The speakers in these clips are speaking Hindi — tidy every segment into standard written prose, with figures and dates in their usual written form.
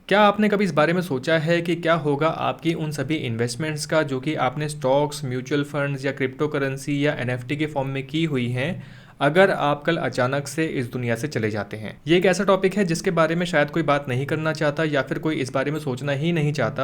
क्या आपने कभी इस बारे में सोचा है कि क्या होगा आपकी उन सभी इन्वेस्टमेंट्स का जो कि आपने स्टॉक्स, म्यूचुअल फंड्स या क्रिप्टो करेंसी या एनएफटी के फॉर्म में की हुई हैं, अगर आप कल अचानक से इस दुनिया से चले जाते हैं? ये एक ऐसा टॉपिक है जिसके बारे में शायद कोई बात नहीं करना चाहता या फिर कोई इस बारे में सोचना ही नहीं चाहता,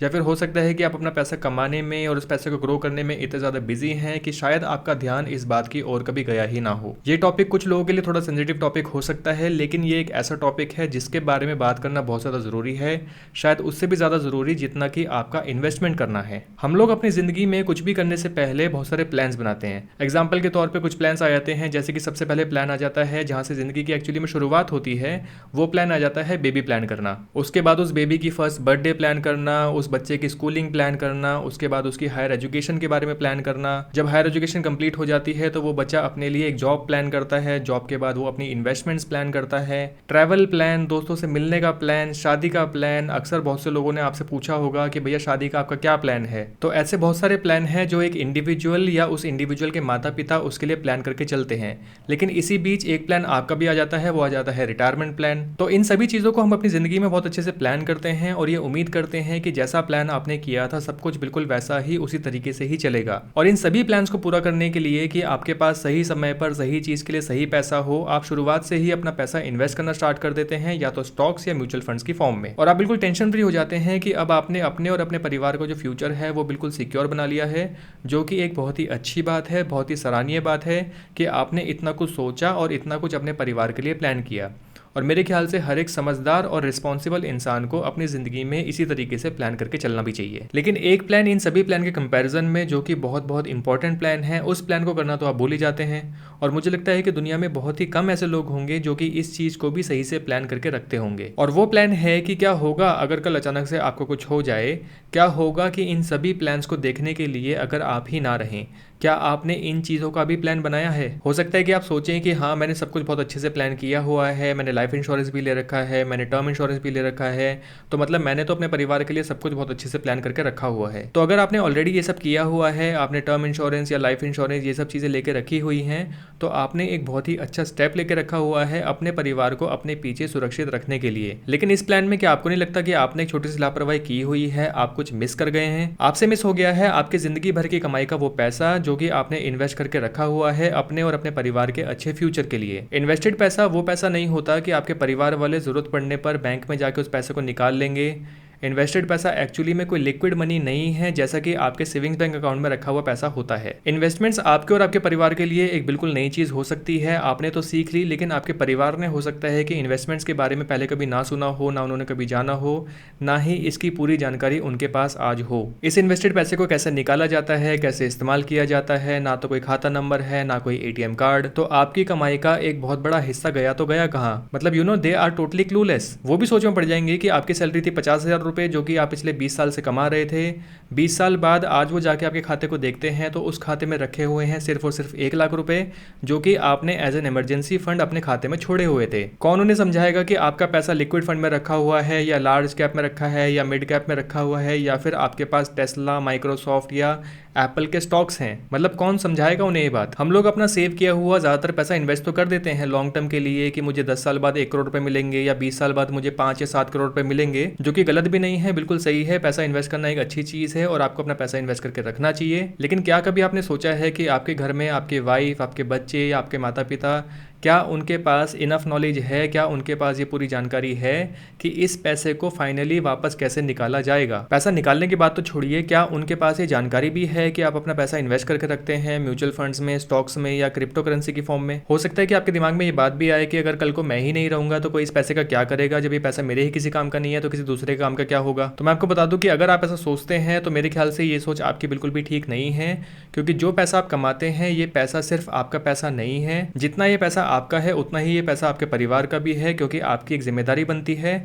या फिर हो सकता है कि आप अपना पैसा कमाने में और उस पैसे को ग्रो करने में इतने ज़्यादा बिजी हैं कि शायद आपका ध्यान इस बात की ओर कभी गया ही ना हो। ये टॉपिक कुछ लोगों के लिए थोड़ा सेंसिटिव टॉपिक हो सकता है, लेकिन ये एक ऐसा टॉपिक है जिसके बारे में बात करना बहुत ज़्यादा ज़रूरी है, शायद उससे भी ज़्यादा ज़रूरी जितना कि आपका इन्वेस्टमेंट करना है। हम लोग अपनी ज़िंदगी में कुछ भी करने से पहले बहुत सारे प्लान्स बनाते हैं। एग्जाम्पल के तौर पे कुछ प्लान्स आ जाते हैं, जैसे कि सबसे पहले प्लान आ जाता है जहाँ से ज़िंदगी की एक्चुअली में शुरुआत होती है, वो प्लान आ जाता है बेबी प्लान करना। उसके बाद उस बेबी की फर्स्ट बर्थडे प्लान करना, उस बच्चे की स्कूलिंग प्लान करना, उसके बाद उसकी हायर एजुकेशन के बारे में प्लान करना। जब हायर एजुकेशन कंप्लीट हो जाती है तो वो बच्चा अपने लिए एक जॉब प्लान करता है, जॉब के बाद वो अपनी इन्वेस्टमेंट्स प्लान करता है, ट्रैवल प्लान, दोस्तों से मिलने का प्लान, शादी का प्लान। अक्सर बहुत से लोगों ने आपसे पूछा होगा कि भैया शादी का आपका क्या प्लान है। तो ऐसे बहुत सारे प्लान हैं जो एक इंडिविजुअल या उस इंडिविजुअल के माता पिता उसके लिए प्लान करके चलते हैं। लेकिन इसी बीच एक प्लान आपका भी आ जाता है, वो आ जाता है रिटायरमेंट प्लान। तो इन सभी चीज़ों को हम अपनी ज़िंदगी में बहुत अच्छे से प्लान करते हैं और ये उम्मीद करते हैं कि जैसा प्लान आपने किया था सब कुछ बिल्कुल वैसा ही उसी तरीके से ही चलेगा। और इन सभी प्लान्स को पूरा करने के लिए कि आपके पास सही समय पर सही चीज़ के लिए सही पैसा हो, आप शुरुआत से ही अपना पैसा इन्वेस्ट करना स्टार्ट कर देते हैं, या तो स्टॉक्स या म्यूचुअल फंड्स की फॉर्म में। और आप बिल्कुल टेंशन फ्री हो जाते हैं कि अब आपने अपने और अपने परिवार को जो फ्यूचर है वो बिल्कुल सिक्योर बना लिया है, जो कि एक बहुत ही अच्छी बात है, बहुत ही सराहनीय बात है कि आपने इतना कुछ सोचा और इतना कुछ अपने परिवार के लिए प्लान किया। और मेरे ख्याल से हर एक समझदार और रिस्पॉन्सिबल इंसान को अपनी ज़िंदगी में इसी तरीके से प्लान करके चलना भी चाहिए। लेकिन एक प्लान इन सभी प्लान के कंपैरिजन में जो कि बहुत बहुत इंपॉर्टेंट प्लान है, उस प्लान को करना तो आप भूल ही जाते हैं। और मुझे लगता है कि दुनिया में बहुत ही कम ऐसे लोग होंगे जो कि इस चीज़ को भी सही से प्लान करके रखते होंगे। और वो प्लान है कि क्या होगा अगर कल अचानक से आपको कुछ हो जाए, क्या होगा कि इन सभी प्लान्स को देखने के लिए अगर आप ही ना रहें, क्या आपने इन चीज़ों का भी प्लान बनाया है? हो सकता है कि आप सोचें कि हाँ, मैंने सब कुछ बहुत अच्छे से प्लान किया हुआ है, मैंने लाइफ इंश्योरेंस भी ले रखा है, मैंने टर्म इंश्योरेंस भी ले रखा है, तो मतलब मैंने तो अपने परिवार के लिए सब कुछ बहुत अच्छे से प्लान करके रखा हुआ है। तो अगर आपने ऑलरेडी ये सब किया हुआ है, आपने टर्म इंश्योरेंस या लाइफ इंश्योरेंस ये सब चीज़ें लेके रखी हुई हैं, तो आपने एक बहुत ही अच्छा स्टेप लेके रखा हुआ है अपने परिवार को अपने पीछे सुरक्षित रखने के लिए। लेकिन इस प्लान में क्या आपको नहीं लगता कि आपने एक छोटी सी लापरवाही की हुई है, आप कुछ मिस कर गए हैं? आपसे मिस हो गया है आपकी जिंदगी भर की कमाई का वो पैसा जो कि आपने इन्वेस्ट करके रखा हुआ है अपने और अपने परिवार के अच्छे फ्यूचर के लिए। इन्वेस्टेड पैसा वो पैसा नहीं होता कि आपके परिवार वाले जरूरत पड़ने पर बैंक में जाके उस पैसे को निकाल लेंगे। इन्वेस्टेड पैसा एक्चुअली में कोई लिक्विड मनी नहीं है जैसा कि आपके सेविंग्स बैंक अकाउंट में रखा हुआ पैसा होता है। इन्वेस्टमेंट्स आपके और आपके परिवार के लिए एक बिल्कुल नई चीज़ हो सकती है, आपने तो सीख ली, लेकिन आपके परिवार ने हो सकता है कि इन्वेस्टमेंट्स के बारे में पहले कभी ना सुना हो, ना उन्होंने कभी जाना हो, ना ही इसकी पूरी जानकारी उनके पास आज हो। इस इन्वेस्टेड पैसे को कैसे निकाला जाता है, कैसे इस्तेमाल किया जाता है, ना तो कोई खाता नंबर है, ना कोई ATM कार्ड। तो आपकी कमाई का एक बहुत बड़ा हिस्सा गया तो गया कहाँ? मतलब दे आर टोटली क्लूलेस। वो भी सोच में पड़ जाएंगे कि आपकी सैलरी थी 50,000 रुपये जो कि आप पिछले 20 साल से कमा रहे थे। 20 साल बाद आज वो जाके आपके खाते को देखते हैं तो उस खाते में रखे हुए हैं सिर्फ और सिर्फ 1 लाख रुपए, जो कि आपने एज एन इमरजेंसी फंड अपने खाते में छोड़े हुए थे। कौन उन्हें समझाएगा कि आपका पैसा लिक्विड फंड में रखा हुआ है, या लार्ज कैप में रखा है, या मिड कैप में रखा हुआ है, या फिर आपके पास टेस्ला, माइक्रोसॉफ्ट या एप्पल के स्टॉक्स हैं? मतलब कौन समझाएगा उन्हें ये बात? हम लोग अपना सेव किया हुआ ज़्यादातर पैसा इन्वेस्ट तो कर देते हैं लॉन्ग टर्म के लिए कि मुझे 10 साल बाद 1 करोड़ रुपए मिलेंगे, या 20 साल बाद मुझे 5 या 7 करोड़ रुपए मिलेंगे, जो कि गलत भी नहीं है, बिल्कुल सही है। पैसा इन्वेस्ट करना एक अच्छी चीज़ है और आपको अपना पैसा इन्वेस्ट करके रखना चाहिए। लेकिन क्या कभी आपने सोचा है कि आपके घर में आपके वाइफ, आपके बच्चे या आपके माता पिता, क्या उनके पास इनफ नॉलेज है, क्या उनके पास ये पूरी जानकारी है कि इस पैसे को फाइनली वापस कैसे निकाला जाएगा? पैसा निकालने की बात तो छोड़िए, क्या उनके पास ये जानकारी भी है कि आप अपना पैसा इन्वेस्ट करके रखते हैं म्यूचुअल फंड्स में, स्टॉक्स में या क्रिप्टो करेंसी की फॉर्म में? हो सकता है कि आपके दिमाग में ये बात भी आए कि अगर कल को मैं ही नहीं रहूंगा तो कोई इस पैसे का क्या करेगा, जब ये पैसा मेरे ही किसी काम का नहीं है तो किसी दूसरे काम का क्या होगा? तो मैं आपको बता दूं कि अगर आप ऐसा सोचते हैं तो मेरे ख्याल से ये सोच आपकी बिल्कुल भी ठीक नहीं है, क्योंकि जो पैसा आप कमाते हैं ये पैसा सिर्फ आपका पैसा नहीं है। जितना ये पैसा आपका है उतना ही ये पैसा आपके परिवार का भी है, क्योंकि आपकी एक जिम्मेदारी बनती है।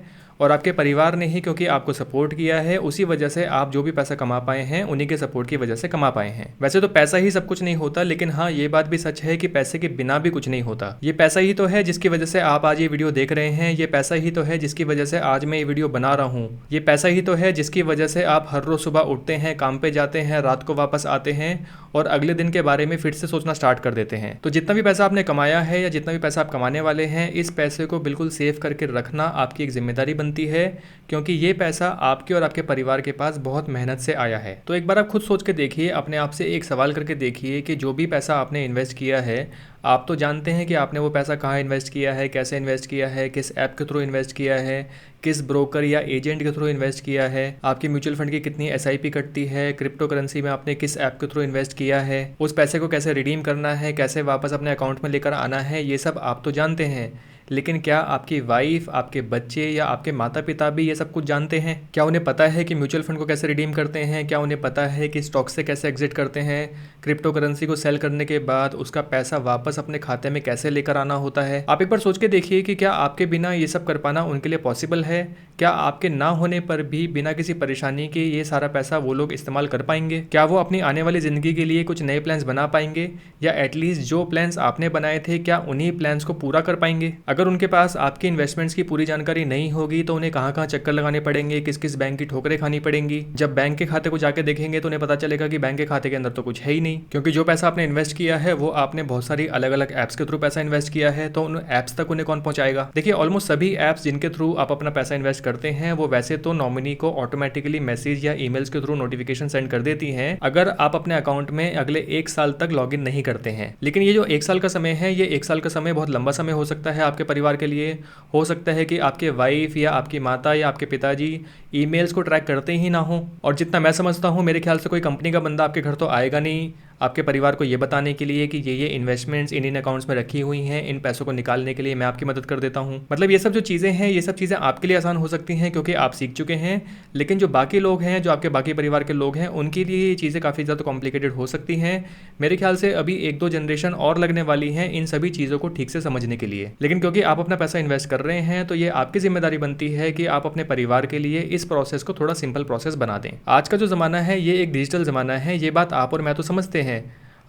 और आपके परिवार ने ही क्योंकि आपको सपोर्ट किया है, उसी वजह से आप जो भी पैसा कमा पाए हैं उन्हीं के सपोर्ट की वजह से कमा पाए हैं। वैसे तो पैसा ही सब कुछ नहीं होता, लेकिन हाँ, ये बात भी सच है कि पैसे के बिना भी कुछ नहीं होता। ये पैसा ही तो है जिसकी वजह से आप आज ये वीडियो देख रहे हैं, ये पैसा ही तो है जिसकी वजह से आज मैं ये वीडियो बना रहा हूँ, ये पैसा ही तो है जिसकी वजह से आप हर रोज सुबह उठते हैं, काम पे जाते हैं, रात को वापस आते हैं और अगले दिन के बारे में फिर से सोचना स्टार्ट कर देते हैं। तो जितना भी पैसा आपने कमाया है या जितना भी पैसा आप कमाने वाले हैं, इस पैसे को बिल्कुल सेव करके रखना आपकी एक जिम्मेदारी बनती बनती है, क्योंकि ये पैसा आपके और आपके परिवार के पास बहुत मेहनत से आया है। तो एक बार आप खुद सोच के देखिए, अपने आप से एक सवाल करके देखिए कि जो भी पैसा आपने इन्वेस्ट किया है, आप तो जानते हैं कि आपने वो पैसा कहाँ इन्वेस्ट किया है, कैसे इन्वेस्ट किया है, किस ऐप के थ्रू इन्वेस्ट किया है, किस ब्रोकर या एजेंट के थ्रू इन्वेस्ट किया है, आपकी म्यूचुअल फंड की कितनी एसआईपी कटती है, क्रिप्टो करेंसी में आपने किस ऐप के थ्रू इन्वेस्ट किया है, उस पैसे को कैसे रिडीम करना है, कैसे वापस अपने अकाउंट में लेकर आना है, ये सब आप तो जानते हैं। लेकिन क्या आपकी वाइफ, आपके बच्चे या आपके माता पिता भी ये सब कुछ जानते हैं? क्या उन्हें पता है कि म्यूचुअल फंड को कैसे रिडीम करते हैं? क्या उन्हें पता है कि स्टॉक से कैसे एग्जिट करते हैं? क्रिप्टो करेंसी को सेल करने के बाद उसका पैसा वापस अपने खाते में कैसे लेकर आना होता है? आप एक बार सोच के देखिए कि क्या आपके बिना ये सब कर पाना उनके लिए पॉसिबल है? क्या आपके ना होने पर भी बिना किसी परेशानी के ये सारा पैसा वो लोग इस्तेमाल कर पाएंगे? क्या वो अपनी आने वाली ज़िंदगी के लिए कुछ नए प्लान्स बना पाएंगे, या एटलीस्ट जो प्लान्स आपने बनाए थे क्या उन्हीं प्लान्स को पूरा कर पाएंगे? अगर उनके पास आपकी इन्वेस्टमेंट्स की पूरी जानकारी नहीं होगी तो उन्हें कहाँ कहाँ चक्कर लगाने पड़ेंगे, किस किस बैंक की ठोकरें खानी पड़ेंगी। जब बैंक के खाते को जाके देखेंगे तो उन्हें पता चलेगा कि बैंक के खाते के अंदर तो कुछ है ही नहीं, क्योंकि जो पैसा आपने इन्वेस्ट किया है वो आपने बहुत सारी अलग अलग ऐप्स के थ्रू पैसा इन्वेस्ट किया है, तो उन ऐप्स तक उन्हें कौन पहुंचाएगा? देखिए, ऑलमोस्ट सभी ऐप्स जिनके थ्रू आप अपना पैसा इन्वेस्ट करते हैं वो वैसे तो नॉमिनी को ऑटोमेटिकली मैसेज या ईमेल्स के थ्रू नोटिफिकेशन सेंड कर देती हैं अगर आप अपने अकाउंट में अगले 1 साल तक लॉगिन नहीं करते हैं। लेकिन ये जो 1 साल का समय है, ये 1 साल का समय बहुत लंबा समय हो सकता है आपके परिवार के लिए। हो सकता है कि आपके वाइफ या आपकी माता या आपके पिताजी ईमेल्स को ट्रैक करते ही ना हो, और जितना मैं समझता हूँ मेरे ख्याल से कोई कंपनी का बंदा आपके घर तो आएगा नहीं आपके परिवार को ये बताने के लिए कि ये इन्वेस्टमेंट्स इन अकाउंट्स में रखी हुई हैं, इन पैसों को निकालने के लिए मैं आपकी मदद कर देता हूँ। मतलब ये सब जो चीज़ें हैं, ये सब चीज़ें आपके लिए आसान हो सकती हैं क्योंकि आप सीख चुके हैं, लेकिन जो बाकी लोग हैं, जो आपके बाकी परिवार के लोग हैं, उनके लिए ये चीज़ें काफ़ी ज़्यादा कॉम्प्लिकेटेड हो सकती हैं। मेरे ख्याल से अभी 1-2 जनरेशन और लगने वाली हैं इन सभी चीज़ों को ठीक से समझने के लिए। लेकिन क्योंकि आप अपना पैसा इन्वेस्ट कर रहे हैं तो ये आपकी जिम्मेदारी बनती है कि आप अपने परिवार के लिए इस प्रोसेस को थोड़ा सिंपल प्रोसेस बना दें। आज का जो ज़माना है ये एक डिजिटल ज़माना है, ये बात आप और मैं तो समझते हैं।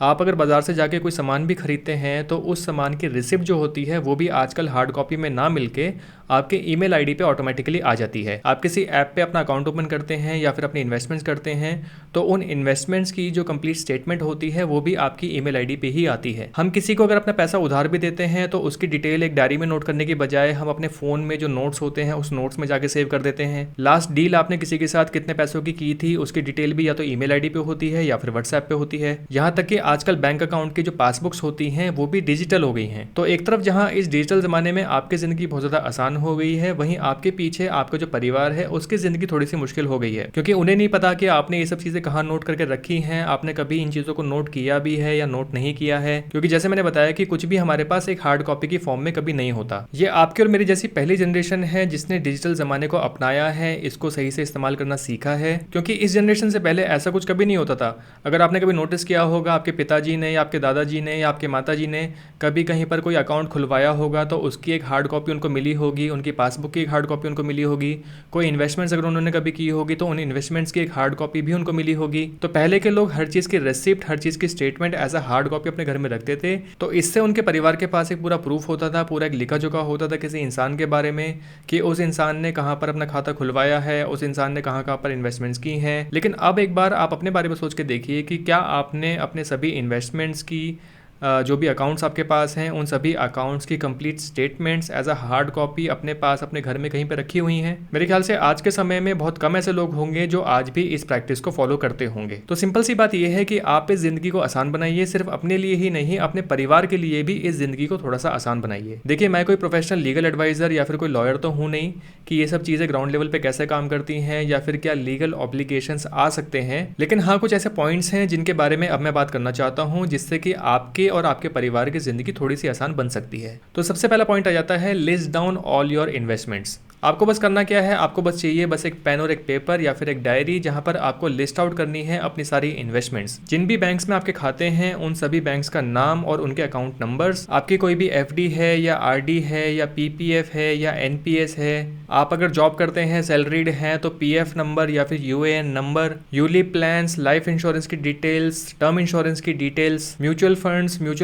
आप अगर बाज़ार से जाके कोई सामान भी खरीदते हैं तो उस सामान की रिसिप्ट जो होती है वो भी आजकल हार्ड कॉपी में ना मिलके आपके ईमेल आईडी पे ऑटोमेटिकली आ जाती है। आप किसी ऐप पे अपना अकाउंट ओपन करते हैं या फिर अपनी इन्वेस्टमेंट्स करते हैं तो उन इन्वेस्टमेंट्स की जो कंप्लीट स्टेटमेंट होती है वो भी आपकी ईमेल आईडी पे ही आती है। हम किसी को अगर अपना पैसा उधार भी देते हैं तो उसकी डिटेल एक डायरी में नोट करने की बजाय हम अपने फ़ोन में जो नोट्स होते हैं उस नोट्स में जाके सेव कर देते हैं। लास्ट डील आपने किसी के साथ कितने पैसों की थी उसकी डिटेल भी या तो ईमेल आईडी पे होती है या फिर व्हाट्सएप पे होती है। यहाँ तक कि आजकल बैंक अकाउंट की जो पासबुक्स होती हैं वो भी डिजिटल हो गई हैं। तो एक तरफ जहाँ इस डिजिटल ज़माने में आपकी ज़िंदगी बहुत ज़्यादा आसान हो गई है, वहीं आपके पीछे आपका जो परिवार है उसकी ज़िंदगी थोड़ी सी मुश्किल हो गई है, क्योंकि उन्हें नहीं पता कि आपने ये सब चीज़ें कहाँ नोट करके रखी हैं, आपने कभी इन चीज़ों को नोट किया भी है या नोट नहीं किया है। क्योंकि जैसे मैंने बताया कि कुछ भी हमारे पास एक हार्ड कॉपी की फॉर्म में कभी नहीं होता। ये आपकी और मेरी जैसी पहली जनरेशन है जिसने डिजिटल ज़माने को अपनाया है, इसको सही से इस्तेमाल करना सीखा है, क्योंकि इस जनरेशन से पहले ऐसा कुछ कभी नहीं होता था। अगर आपने कभी नोटिस किया होगा, आपके पिताजी ने या आपके दादाजी ने या आपके माताजी ने कभी कहीं पर कोई अकाउंट खुलवाया होगा तो उसकी एक हार्ड कॉपी उनको मिली होगी, उनकी पासबुक की एक हार्ड कॉपी उनको मिली होगी। कोई इन्वेस्टमेंट्स अगर उन्होंने कभी की होगी तो उन इन्वेस्टमेंट्स की एक हार्ड कॉपी भी उनको मिली होगी। तो पहले के लोग हर चीज़ की रेसिप्ट, हर चीज़ की statement as a hard copy अपने घर में रखते थे, तो इससे उनके परिवार के पास एक पूरा प्रूफ होता था, पूरा एक लिखा जोखा होता था किसी इंसान के बारे में कि उस इंसान ने कहाँ पर अपना खाता खुलवाया है, उस इंसान ने कहाँ कहाँ पर इन्वेस्टमेंट्स की हैं। लेकिन अब एक बार आप अपने बारे में सोच के देखिए कि क्या आपने अपने सभी इन्वेस्टमेंट्स की जो भी अकाउंट्स आपके पास हैं उन सभी अकाउंट्स की complete statements as a hard copy अपने पास अपने घर में कहीं पर रखी हुई हैं? मेरे ख्याल से आज के समय में बहुत कम ऐसे लोग होंगे जो आज भी इस प्रैक्टिस को फॉलो करते होंगे। तो सिंपल सी बात यह है कि आप इस जिंदगी को आसान बनाइए, सिर्फ अपने लिए ही नहीं, अपने परिवार के लिए भी इस जिंदगी को थोड़ा सा आसान बनाइए। देखिए, मैं कोई प्रोफेशनल लीगल एडवाइजर या फिर कोई लॉयर तो हूँ नहीं कि ये सब चीज़ें ग्राउंड लेवल पर कैसे काम करती हैं या फिर क्या लीगल ऑब्लिगेशंस आ सकते हैं, लेकिन हाँ, कुछ ऐसे पॉइंट्स हैं जिनके बारे में अब मैं बात करना चाहता हूँ जिससे कि आपके और आपके परिवार की जिंदगी थोड़ी सी आसान बन सकती है। तो सबसे पहला पॉइंट आ जाता है list down all your investments. आपको बस करना क्या है, आपको बस चाहिए बस एक पेन और एक पेपर या फिर एक डायरी जहां पर आपको लिस्ट आउट करनी है अपनी सारी इन्वेस्टमेंट्स। जिन भी बैंक्स में आपके खाते हैं उन सभी बैंक्स का नाम और उनके अकाउंट नंबर्स, आपकी कोई भी एफडी है या आरडी है या पीपीएफ है या एनपीएस है, आप अगर जॉब करते हैं, सैलरीड हैं तो पीएफ नंबर या फिर UAN number, ULIP plans, life insurance की डिटेल्स, टर्म इंश्योरेंस की डिटेल्स, म्यूचुअल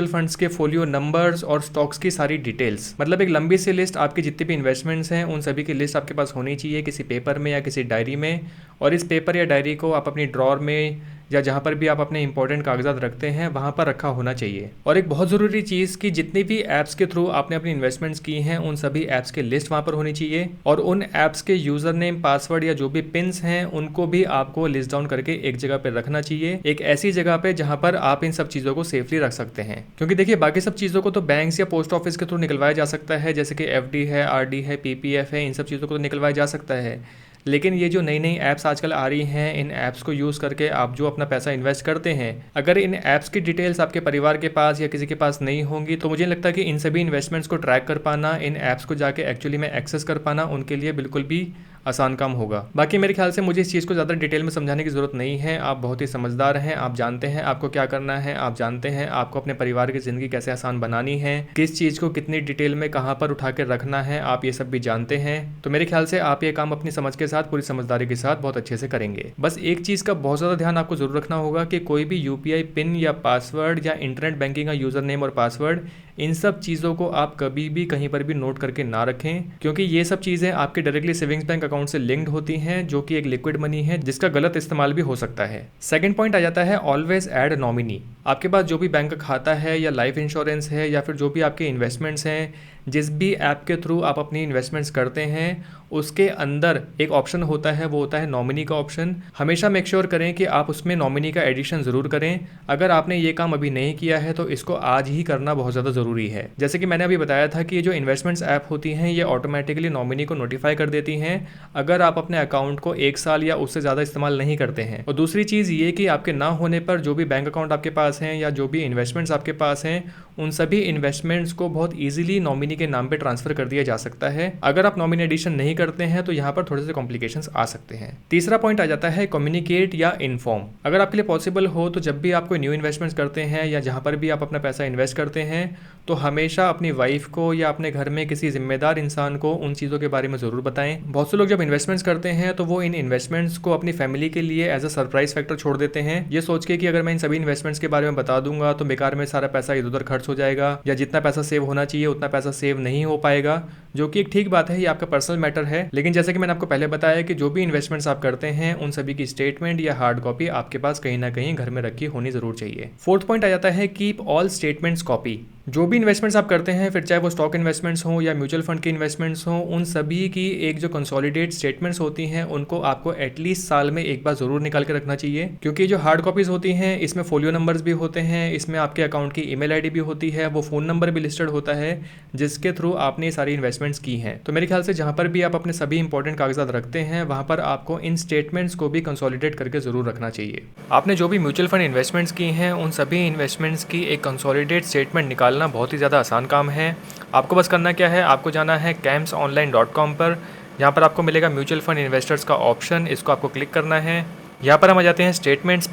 फंड्स के फोलियो नंबर्स और स्टॉक्स की सारी डिटेल्स। मतलब एक लंबी सी लिस्ट, आपकी जितनी भी इन्वेस्टमेंट्स हैं उन सभी की लिस्ट आपके पास होनी चाहिए किसी पेपर में या किसी डायरी में। और इस पेपर या डायरी को आप अपनी ड्रॉर में या जहाँ पर भी आप अपने इंपॉर्टेंट कागजात रखते हैं वहाँ पर रखा होना चाहिए। और एक बहुत ज़रूरी चीज़ कि जितनी भी ऐप्स के थ्रू आपने अपनी इन्वेस्टमेंट्स की हैं उन सभी ऐप्स की लिस्ट वहाँ पर होनी चाहिए, और उन ऐप्स के यूज़र नेम, पासवर्ड या जो भी पिन्स हैं उनको भी आपको लिस्ट डाउन करके एक जगह पर रखना चाहिए, एक ऐसी जगह पे जहाँ पर आप इन सब चीज़ों को सेफली रख सकते हैं। क्योंकि देखिए बाकी सब चीज़ों को तो बैंक्स या पोस्ट ऑफिस के थ्रू निकलवाया जा सकता है, जैसे कि एफडी है, आरडी है, पीपीएफ है, इन सब चीज़ों को तो निकलवाया जा सकता है। लेकिन ये जो नई नई ऐप्स आजकल आ रही हैं, इन ऐप्स को यूज़ करके आप जो अपना पैसा इन्वेस्ट करते हैं, अगर इन ऐप्स की डिटेल्स आपके परिवार के पास या किसी के पास नहीं होंगी तो मुझे लगता है कि इन सभी इन्वेस्टमेंट्स को ट्रैक कर पाना, इन ऐप्स को जाके एक्चुअली में एक्सेस कर पाना उनके लिए बिल्कुल भी आसान काम होगा। बाकी मेरे ख्याल से मुझे इस चीज़ को ज़्यादा डिटेल में समझाने की ज़रूरत नहीं है, आप बहुत ही समझदार हैं, आप जानते हैं आपको क्या करना है, आप जानते हैं आपको अपने परिवार की ज़िंदगी कैसे आसान बनानी है, किस चीज़ को कितनी डिटेल में कहाँ पर उठा कर रखना है, आप ये सब भी जानते हैं। तो मेरे ख्याल से आप ये काम अपनी समझ के साथ, पूरी समझदारी के साथ बहुत अच्छे से करेंगे। बस एक चीज़ का बहुत ज़्यादा ध्यान आपको ज़रूर रखना होगा कि कोई भी यूपीआई पिन या पासवर्ड या इंटरनेट बैंकिंग का यूज़र नेम और पासवर्ड, इन सब चीज़ों को आप कभी भी कहीं पर भी नोट करके ना रखें, क्योंकि ये सब चीज़ें आपके डायरेक्टली सेविंग्स बैंक अकाउंट से लिंक्ड होती हैं, जो कि एक लिक्विड मनी है जिसका गलत इस्तेमाल भी हो सकता है। सेकंड पॉइंट आ जाता है ऑलवेज ऐड नॉमिनी। आपके पास जो भी बैंक का खाता है या लाइफ इंश्योरेंस है या फिर जो भी आपके इन्वेस्टमेंट्स हैं, जिस भी ऐप के थ्रू आप अपनी इन्वेस्टमेंट्स करते हैं, उसके अंदर एक ऑप्शन होता है, वो होता है नॉमिनी का ऑप्शन। हमेशा मेक श्योर करें कि आप उसमें नॉमिनी का एडिशन ज़रूर करें। अगर आपने ये काम अभी नहीं किया है तो इसको आज ही करना बहुत ज़्यादा ज़रूरी है। जैसे कि मैंने अभी बताया था कि ये जो इन्वेस्टमेंट्स ऐप होती हैं ये ऑटोमेटिकली नॉमिनी को नोटिफाई कर देती हैं अगर आप अपने अकाउंट को 1 साल या उससे ज़्यादा इस्तेमाल नहीं करते हैं। और दूसरी चीज़ ये कि आपके ना होने पर जो भी बैंक अकाउंट आपके पास हैं या जो भी इन्वेस्टमेंट्स आपके पास हैं, उन सभी इन्वेस्टमेंट्स को बहुत ईजिली नॉमिनी के नाम पर ट्रांसफर कर दिया जा सकता है। अगर आप नॉमिनी एडिशन नहीं करते हैं तो यहाँ पर थोड़े से कॉम्प्लिकेशंस आ सकते हैं। तीसरा पॉइंट आ जाता है कम्युनिकेट या इन्फॉर्म। अगर आपके लिए पॉसिबल हो तो जब भी आप कोई न्यू इन्वेस्टमेंट्स करते हैं या जहाँ पर भी आप अपना पैसा इन्वेस्ट करते हैं, तो हमेशा अपनी वाइफ को या अपने घर में किसी जिम्मेदार इंसान को उन चीज़ों के बारे में ज़रूर बताएं। बहुत से लोग जब इन्वेस्टमेंट्स करते हैं तो वो इन इन्वेस्टमेंट्स को अपनी फैमिली के लिए एज अ सरप्राइज फैक्टर छोड़ देते हैं, ये सोच के कि अगर मैं इन सभी इन्वेस्टमेंट्स के बारे में बता दूंगा तो बेकार में सारा पैसा इधर उधर खर्च हो जाएगा, या जितना पैसा सेव होना चाहिए उतना पैसा सेव नहीं हो पाएगा, जो कि एक ठीक बात है, ये आपका पर्सनल मैटर है। लेकिन जैसे कि मैंने आपको पहले बताया कि जो भी इन्वेस्टमेंट्स आप करते हैं उन सभी की स्टेटमेंट या हार्ड कॉपी आपके पास कहीं ना कहीं घर में रखी होनी जरूर चाहिए। फोर्थ पॉइंट आ जाता है कीप ऑल स्टेटमेंट्स कॉपी। जो भी इन्वेस्टमेंट्स आप करते हैं, फिर चाहे वो स्टॉक इन्वेस्टमेंट्स हों या म्यूचुअल फंड की इन्वेस्टमेंट्स हों, उन सभी की एक जो कंसोलिडेट स्टेटमेंट्स होती हैं उनको आपको एटलीस्ट साल में एक बार ज़रूर निकाल के रखना चाहिए। क्योंकि जो हार्ड कॉपीज़ होती हैं इसमें फोलियो नंबर्स भी होते हैं, इसमें आपके अकाउंट की ईमेल आईडी भी होती है, वो फ़ोन नंबर भी लिस्टेड होता है जिसके थ्रू आपने ये सारी इन्वेस्टमेंट्स की हैं। तो मेरे ख्याल से जहाँ पर भी आप अपने सभी इंपॉर्टेंट कागजात रखते हैं वहाँ पर आपको इन स्टेटमेंट्स को भी कंसोलिडेट करके ज़रूर रखना चाहिए। आपने जो भी म्यूचुअल फंड इन्वेस्टमेंट्स की हैं उन सभी इन्वेस्टमेंट्स की एक कंसोलिडेट स्टेटमेंट निकालना बहुत ही ज़्यादा आसान काम है। आपको बस करना क्या है, आपको जाना है CAMSonline.com पर। यहाँ पर आपको मिलेगा म्यूचुअल फंड इन्वेस्टर्स का ऑप्शन, इसको आपको क्लिक करना है। यहाँ पर हम आ जाते हैं स्टेटमेंट्स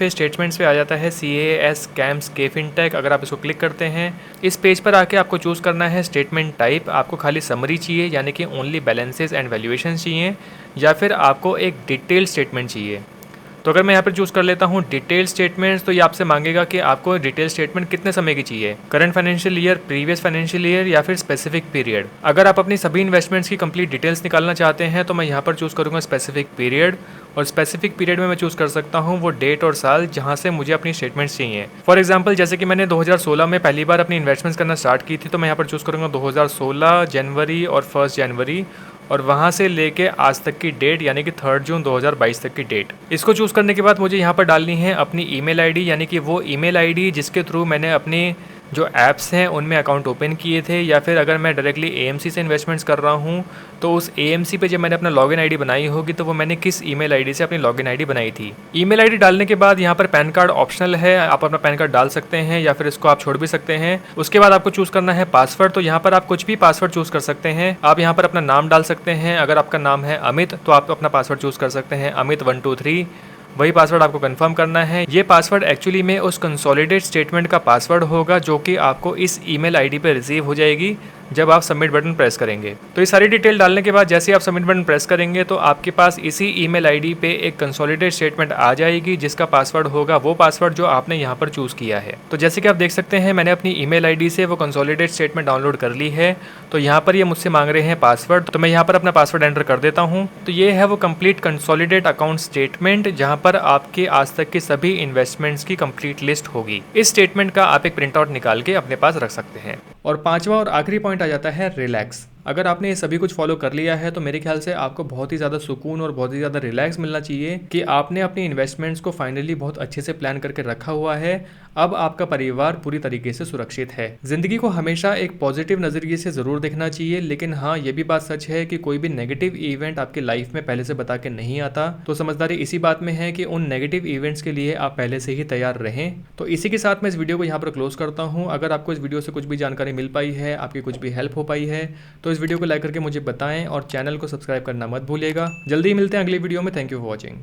पे आ जाता है CAS CAMS K FinTech। अगर आप इसको क्लिक करते हैं, इस पेज पर आके आपको चूज़ करना है स्टेटमेंट टाइप। आपको खाली समरी चाहिए, यानी कि ओनली बैलेंसेस एंड वैल्यूएशन चाहिए, या फिर आपको एक डिटेल स्टेटमेंट चाहिए। तो अगर मैं यहाँ पर चूज़ कर लेता हूँ डिटेल स्टेटमेंट्स, तो ये आपसे मांगेगा कि आपको डिटेल स्टेटमेंट कितने समय की चाहिए, current financial year, previous financial year, या फिर स्पेसिफिक पीरियड। अगर आप अपनी सभी इन्वेस्टमेंट्स की कंप्लीट डिटेल्स निकालना चाहते हैं तो मैं यहाँ पर चूज़ करूँगा स्पेसिफिक पीरियड, और स्पेसिफिक पीरियड में मैं चूज़ कर सकता हूँ वो डेट और साल जहाँ से मुझे अपनी स्टेटमेंट्स चाहिए। फॉर एग्जांपल जैसे कि मैंने 2016 में पहली बार अपनी इन्वेस्टमेंट्स करना स्टार्ट की थी, तो मैं यहाँ पर चूज़ करूँगा 2016 जनवरी और 1 जनवरी, और वहाँ से लेके आज तक की डेट, यानी कि 3 जून 2022 तक की डेट। इसको चूज़ करने के बाद मुझे यहाँ पर डालनी है अपनी ईमेल आईडी, यानी कि वो ईमेल आईडी जिसके थ्रू मैंने अपनी जो ऐप्स हैं उनमें अकाउंट ओपन किए थे, या फिर अगर मैं डायरेक्टली AMC से इन्वेस्टमेंट्स कर रहा हूँ तो उस AMC पे जब मैंने अपना लॉगिन आईडी बनाई होगी तो वो मैंने किस ईमेल आईडी से अपनी लॉगिन आईडी बनाई थी। ईमेल आईडी डालने के बाद यहाँ पर पैन कार्ड ऑप्शनल है, आप अपना पैन कार्ड डाल सकते हैं या फिर इसको आप छोड़ भी सकते हैं। उसके बाद आपको चूज़ करना है पासवर्ड, तो यहाँ पर आप कुछ भी पासवर्ड चूज़ कर सकते हैं। आप यहाँ पर अपना नाम डाल सकते हैं, अगर आपका नाम है अमित तो आप अपना पासवर्ड चूज़ कर सकते हैं अमित 123, वही पासवर्ड आपको कंफर्म करना है। ये पासवर्ड एक्चुअली में उस कंसोलिडेट स्टेटमेंट का पासवर्ड होगा जो कि आपको इस ईमेल आईडी पे रिसीव हो जाएगी जब आप सबमिट बटन प्रेस करेंगे। तो ये सारी डिटेल डालने के बाद जैसे ही आप सबमिट बटन प्रेस करेंगे तो आपके पास इसी ईमेल आईडी पे एक कंसोलिडेट स्टेटमेंट आ जाएगी, जिसका पासवर्ड होगा वो पासवर्ड जो आपने यहाँ पर चूज़ किया है। तो जैसे कि आप देख सकते हैं मैंने अपनी ईमेल आईडी से वो कंसोलिडेट स्टेटमेंट डाउनलोड कर ली है। तो यहाँ पर ये मुझसे मांग रहे हैं पासवर्ड, तो मैं यहाँ पर अपना पासवर्ड एंटर कर देता हूँ। तो ये है वो कंप्लीट कंसोलिडेट अकाउंट स्टेटमेंट, जहाँ पर आपके आज तक के सभी इन्वेस्टमेंट्स की कंप्लीट लिस्ट होगी। इस स्टेटमेंट का आप एक प्रिंट आउट निकाल के अपने पास रख सकते हैं। और पांचवा और आखिरी पॉइंट आ जाता है रिलैक्स। अगर आपने ये सभी कुछ फॉलो कर लिया है तो मेरे ख्याल से आपको बहुत ही ज़्यादा सुकून और बहुत ही ज़्यादा रिलैक्स मिलना चाहिए कि आपने अपनी इन्वेस्टमेंट्स को फाइनली बहुत अच्छे से प्लान करके रखा हुआ है। अब आपका परिवार पूरी तरीके से सुरक्षित है। जिंदगी को हमेशा एक पॉजिटिव नज़रिए से ज़रूर देखना चाहिए, लेकिन हाँ ये भी बात सच है कि कोई भी नेगेटिव इवेंट आपके लाइफ में पहले से बता के नहीं आता। तो समझदारी इसी बात में है कि उन नेगेटिव इवेंट्स के लिए आप पहले से ही तैयार रहें। तो इसी के साथ मैं इस वीडियो को यहाँ पर क्लोज करता हूँ। अगर आपको इस वीडियो से कुछ भी जानकारी मिल पाई है, आपकी कुछ भी हेल्प हो पाई है, तो इस वीडियो को लाइक करके मुझे बताएं और चैनल को सब्सक्राइब करना मत भूलिएगा। जल्दी ही मिलते हैं अगली वीडियो में। Thank you for watching.